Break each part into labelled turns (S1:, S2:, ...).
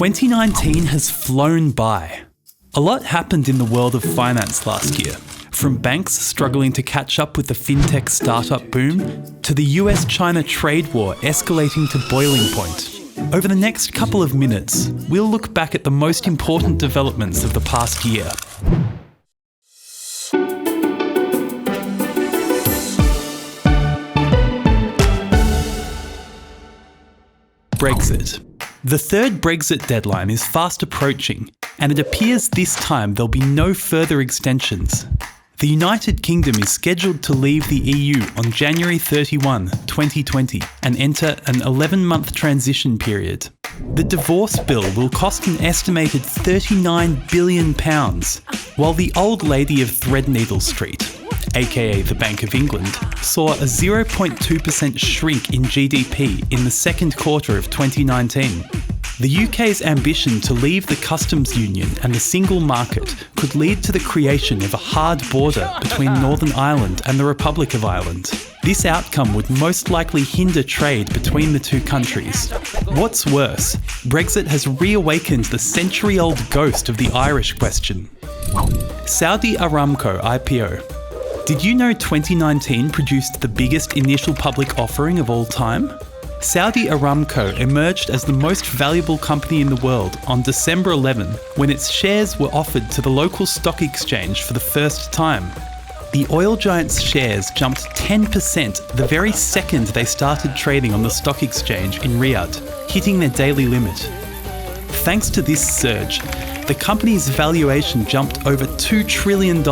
S1: 2019 has flown by. A lot happened in the world of finance last year, from banks struggling to catch up with the fintech startup boom, to the US-China trade war escalating to boiling point. Over the next couple of minutes, we'll look back at the most important developments of the past year. Brexit. The third Brexit deadline is fast approaching, and it appears this time there'll be no further extensions. The United Kingdom is scheduled to leave the EU on January 31, 2020 and enter an 11-month transition period. The divorce bill will cost an estimated £39 billion, while the old lady of Threadneedle Street, aka the Bank of England, saw a 0.2% shrink in GDP in the second quarter of 2019. The UK's ambition to leave the customs union and the single market could lead to the creation of a hard border between Northern Ireland and the Republic of Ireland. This outcome would most likely hinder trade between the two countries. What's worse, Brexit has reawakened the century-old ghost of the Irish question. Saudi Aramco IPO. Did you know 2019 produced the biggest initial public offering of all time? Saudi Aramco emerged as the most valuable company in the world on December 11 when its shares were offered to the local stock exchange for the first time. The oil giant's shares jumped 10% the very second they started trading on the stock exchange in Riyadh, hitting their daily limit. Thanks to this surge, the company's valuation jumped over $2 trillion,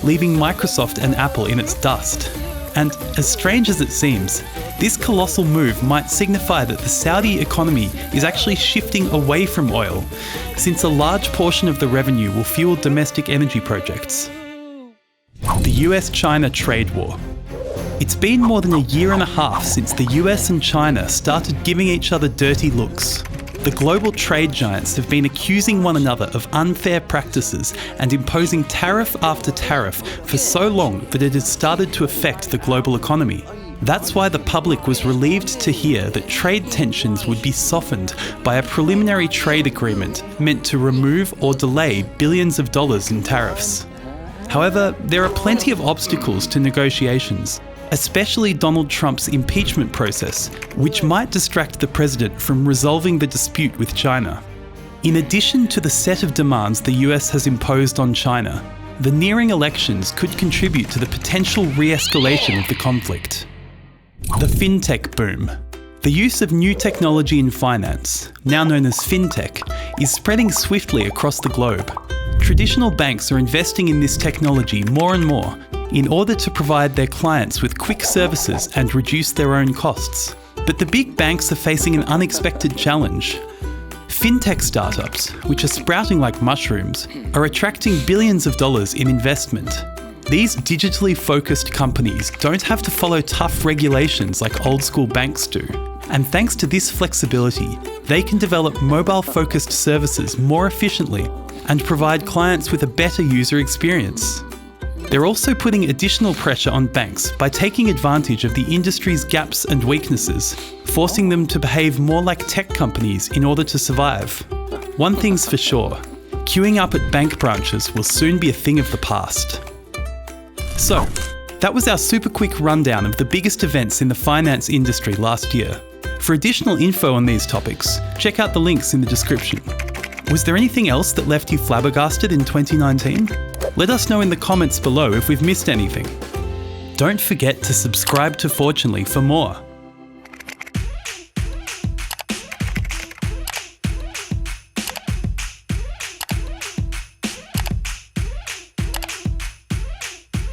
S1: leaving Microsoft and Apple in its dust. And as strange as it seems, this colossal move might signify that the Saudi economy is actually shifting away from oil, since a large portion of the revenue will fuel domestic energy projects. The US-China trade war. It's been more than a year and a half since the US and China started giving each other dirty looks. The global trade giants have been accusing one another of unfair practices and imposing tariff after tariff for so long that it has started to affect the global economy. That's why the public was relieved to hear that trade tensions would be softened by a preliminary trade agreement meant to remove or delay billions of dollars in tariffs. However, there are plenty of obstacles to negotiations, especially Donald Trump's impeachment process, which might distract the president from resolving the dispute with China. In addition to the set of demands the US has imposed on China, the nearing elections could contribute to the potential re-escalation of the conflict. The fintech boom. The use of new technology in finance, now known as fintech, is spreading swiftly across the globe. Traditional banks are investing in this technology more and more in order to provide their clients with quick services and reduce their own costs. But the big banks are facing an unexpected challenge. Fintech startups, which are sprouting like mushrooms, are attracting billions of dollars in investment. These digitally focused companies don't have to follow tough regulations like old school banks do. And thanks to this flexibility, they can develop mobile-focused services more efficiently and provide clients with a better user experience. They're also putting additional pressure on banks by taking advantage of the industry's gaps and weaknesses, forcing them to behave more like tech companies in order to survive. One thing's for sure, queuing up at bank branches will soon be a thing of the past. So, that was our super quick rundown of the biggest events in the finance industry last year. For additional info on these topics, check out the links in the description. Was there anything else that left you flabbergasted in 2019? Let us know in the comments below if we've missed anything. Don't forget to subscribe to Fortunely for more.